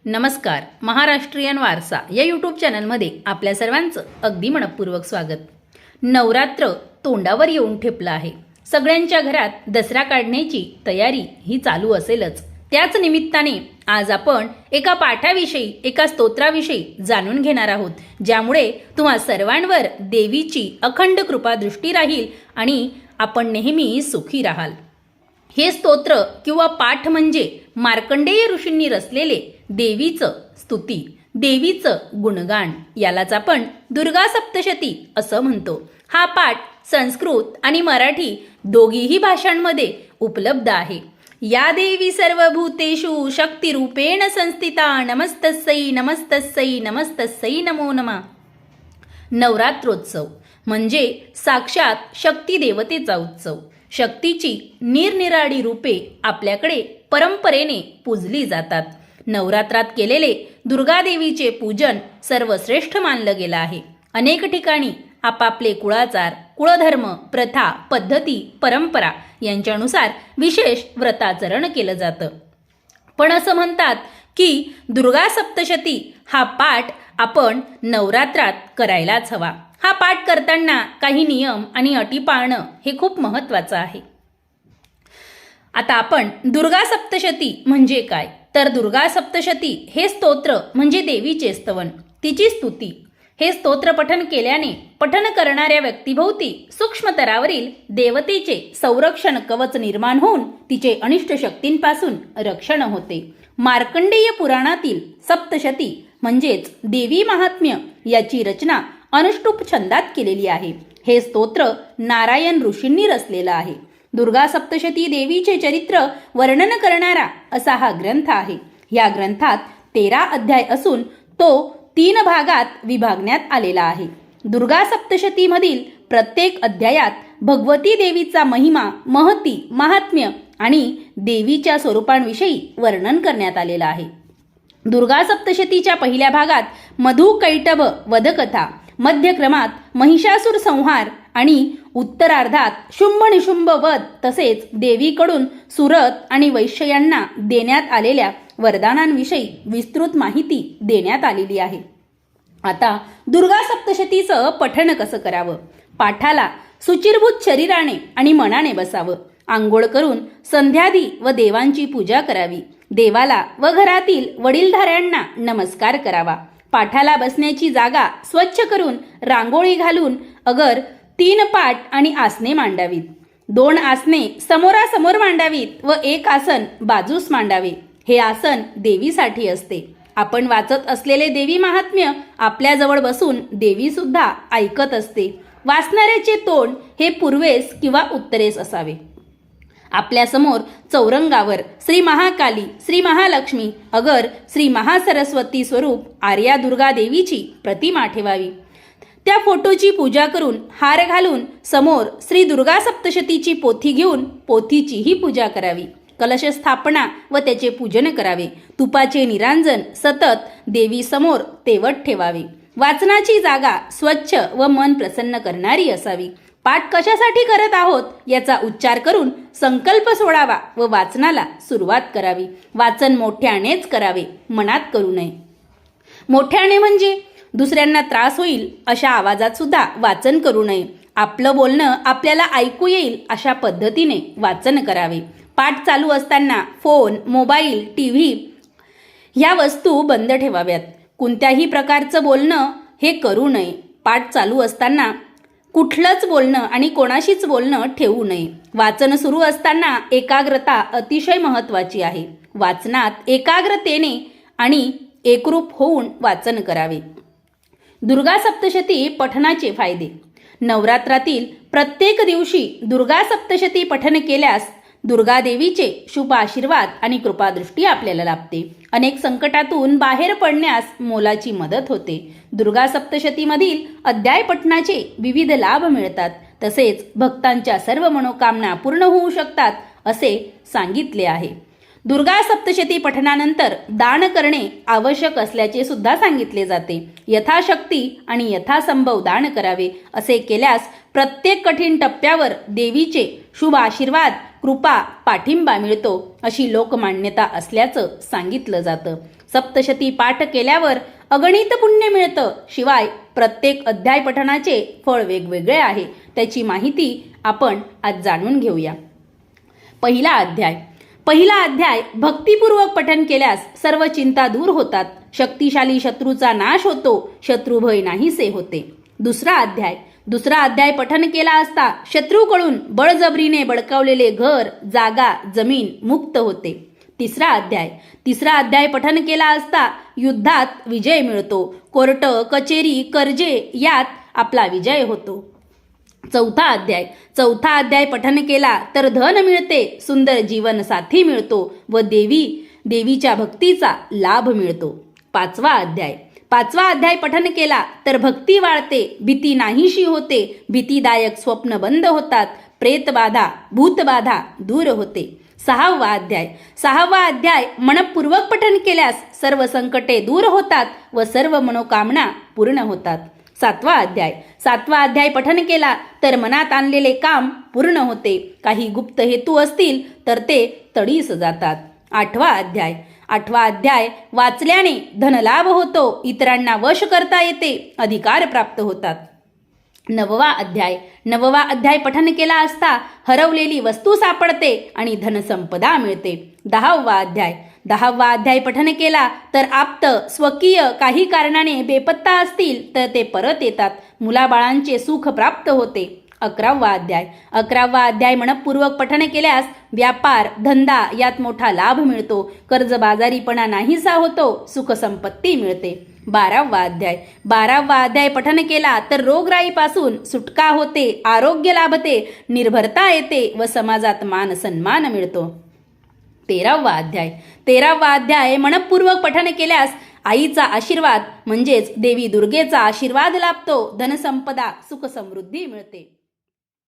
नमस्कार. महाराष्ट्रीयन वारसा या यूट्यूब चॅनलमध्ये आपल्या सर्वांचं अगदी मनपूर्वक स्वागत. नवरात्र तोंडावर येऊन ठेपलं आहे. सगळ्यांच्या घरात दसरा काढण्याची तयारी ही चालू असेलच. त्याच निमित्ताने आज आपण एका पाठाविषयी, एका स्तोत्राविषयी जाणून घेणार आहोत, ज्यामुळे तुम्हा सर्वांवर देवीची अखंड कृपा दृष्टी राहील आणि आपण नेहमी सुखी राहाल. हे स्तोत्र किंवा पाठ म्हणजे मार्कंडेय ऋषींनी रचलेले देवीचं स्तुती, देवीचं गुणगान. यालाच आपण दुर्गा सप्तशती असं म्हणतो. हा पाठ संस्कृत आणि मराठी दोघीही भाषांमध्ये उपलब्ध आहे. या देवी सर्वभूतेषु शक्तिरूपेण संस्थिता नमस्तस्यै नमस्तस्यै नमस्तस्यै नमो नमः. नवरात्रोत्सव म्हणजे साक्षात शक्ती देवतेचा उत्सव. शक्तीची निरनिराळी रूपे आपल्याकडे परंपरेने पूजली जातात. नवरात्रात केलेले दुर्गादेवीचे पूजन सर्वश्रेष्ठ मानलं गेलं आहे. अनेक ठिकाणी आपापले कुळाचार, कुळधर्म, प्रथा, पद्धती, परंपरा यांच्यानुसार विशेष व्रताचरण केलं जातं. पण असं म्हणतात की दुर्गा सप्तशती हा पाठ आपण नवरात्रात करायलाच हवा. हा पाठ करताना काही नियम आणि अटी पाळणं हे खूप महत्त्वाचं आहे. आता आपण दुर्गा सप्तशती म्हणजे काय, तर दुर्गा सप्तशती हे स्तोत्र म्हणजे देवीचे स्तवन, तिची स्तुती. हे स्तोत्र पठन केल्याने पठन करणाऱ्या व्यक्तीभोवती सूक्ष्मतरावरील देवतेचे संरक्षण कवच निर्माण होऊन तिचे अनिष्ट शक्तींपासून रक्षण होते. मार्कंडेय पुराणातील सप्तशती म्हणजेच देवी महात्म्य याची रचना अनुष्टुप छंदात केलेली आहे. हे स्तोत्र नारायण ऋषींनी रचलेलं आहे. दुर्गा सप्तशती देवीचे चरित्र वर्णन करणारा असा हा ग्रंथ आहे. या ग्रंथात 13 अध्याय असून तो 3 भागात विभागण्यात आलेला आहे. दुर्गा सप्तशतीमधील प्रत्येक अध्यायात भगवती देवीचा महिमा, महती, महात्म्य आणि देवीच्या स्वरूपांविषयी वर्णन करण्यात आलेलं आहे. दुर्गा सप्तशतीच्या पहिल्या भागात मधुकैटभ वधकथा, मध्यक्रमात महिषासूर संहार आणि उत्तरार्धात शुंभ निशुंभ वध तसेच देवीकडून सुरत आणि वैश्य यांना देण्यात आलेल्या वरदानांविषयी विस्तृत माहिती देण्यात आलेली आहे. आता दुर्गा सप्तशतीचं पठण कसं करावं? पाठाला सुचिरभूत शरीराने आणि मनाने बसावं. आंघोळ करून संध्यादी व देवांची पूजा करावी. देवाला व घरातील वडीलधाऱ्यांना नमस्कार करावा. पाठाला बसण्याची जागा स्वच्छ करून रांगोळी घालून अगर 3 पाट आणि आसने मांडावीत. 2 आसने समोरासमोर मांडावीत व 1 आसन बाजूस मांडावे. हे आसन देवीसाठी असते. आपण वाचत असलेले देवी महात्म्य आपल्याजवळ बसून देवी सुद्धा ऐकत असते. वाचणाऱ्याचे तोंड हे पूर्वेस किंवा उत्तरेस असावे. आपल्यासमोर चौरंगावर श्री महाकाली, श्री महालक्ष्मी अगर श्री महासरस्वती स्वरूप आर्या दुर्गा देवीची प्रतिमा ठेवावी. त्या फोटोची पूजा करून हार घालून समोर श्री दुर्गा सप्तशतीची पोथी घेऊन पोथीचीही पूजा करावी. कलश स्थापना व त्याचे पूजन करावे. तुपाचे निरांजन सतत देवी समोर तेवत ठेवावे. वाचनाची जागा स्वच्छ व मन प्रसन्न करणारी असावी. पाठ कशासाठी करत आहोत याचा उच्चार करून संकल्प सोडावा व वाचनाला सुरुवात करावी. वाचन मोठ्यानेच करावे, मनात करू नये. मोठ्याने म्हणजे दुसऱ्यांना त्रास होईल अशा आवाजात सुद्धा वाचन करू नये. आपलं बोलणं आपल्याला ऐकू येईल अशा पद्धतीने वाचन करावे. पाठ चालू असताना फोन, मोबाईल, टीव्ही ह्या वस्तू बंद ठेवाव्यात. कोणत्याही प्रकारचं बोलणं हे करू नये. पाठ चालू असताना कुठलंच बोलणं आणि कोणाशीच बोलणं ठेवू नये. वाचन सुरू असताना एकाग्रता अतिशय महत्त्वाची आहे. वाचनात एकाग्रतेने आणि एकरूप होऊन वाचन करावे. दुर्गा सप्तशती पठनाचे फायदे. नवरात्रातील प्रत्येक दिवशी दुर्गा सप्तशती पठन केल्यास दुर्गा देवीचे शुभ आशीर्वाद आणि कृपादृष्टी आपल्याला लाभते. अनेक संकटातून बाहेर पडण्यास मोलाची मदत होते. दुर्गा सप्तशतीमधील अध्याय पठणाचे विविध लाभ मिळतात. तसेच भक्तांच्या सर्व मनोकामना पूर्ण होऊ शकतात असे सांगितले आहे. दुर्गा सप्तशती पठनानंतर दान करणे आवश्यक असल्याचे सुद्धा सांगितले जाते. यथाशक्ती आणि यथासंभव दान करावे. असे केल्यास प्रत्येक कठीण टप्प्यावर देवीचे शुभ आशीर्वाद, कृपा, पाठिंबा मिळतो अशी लोकमान्यता असल्याचं सांगितलं जातं. सप्तशती पाठ केल्यावर अगणित पुण्य मिळतं. शिवाय प्रत्येक अध्याय पठणाचे फळ वेगवेगळे आहे. त्याची माहिती आपण आज जाणून घेऊया. पहिला अध्याय भक्तिपूर्वक पठन केल्यास सर्व चिंता दूर होतात. शक्तिशाली शत्रूचा नाश होतो. शत्रुभय नाहीसे होते. दुसरा अध्याय पठन केला असता शत्रूकडून बळजबरीने बळकावलेले घर, जागा, जमीन मुक्त होते. तिसरा अध्याय पठन केला असता युद्धात विजय मिळतो. कोर्ट, कचेरी, कर्जे यात आपला विजय होतो. चौथा अध्याय पठन केला तर धन मिळते, सुंदर जीवन साथी मिळतो व देवीच्या भक्तीचा लाभ मिळतो. पाचवा अध्याय पठन केला तर भक्ती वाढते, भीती नाहीशी होते, भीतीदायक स्वप्न बंद होतात, प्रेतबाधा, भूतबाधा दूर होते. सहावा अध्याय मनपूर्वक पठन केल्यास सर्व संकटे दूर होतात व सर्व मनोकामना पूर्ण होतात. सातवा अध्याय पठन केला तर मनात आणलेले काम पूर्ण होते. काही गुप्त हेतू असतील तर ते तडीस जातात. आठवा अध्याय वाचल्याने धनलाभ होतो, इतरांना वश करता येते, अधिकार प्राप्त होतात. नववा अध्याय पठन केला असता हरवलेली वस्तू सापडते आणि धनसंपदा मिळते. दहावा अध्याय पठन केला तर आप्त, स्वकीय काही कारणाने बेपत्ता असतील तर ते परत येतात. मुलाबाळांचे सुख प्राप्त होते. अकरावा अध्याय मनपूर्वक पठन केल्यास व्यापार, धंदा यात मोठा लाभ मिळतो. कर्जबाजारीपणा नाहीसा होतो, सुखसंपत्ती मिळते. बारावा अध्याय पठन केला तर रोगराईपासून सुटका होते, आरोग्य लाभते, निर्भरता येते व समाजात मान सन्मान मिळतो. तेरावा अध्याय मनपूर्वक पठन केल्यास आईचा आशीर्वाद म्हणजेच देवी दुर्गेचा आशीर्वाद लाभतो, धनसंपदा, सुख समृद्धी मिळते.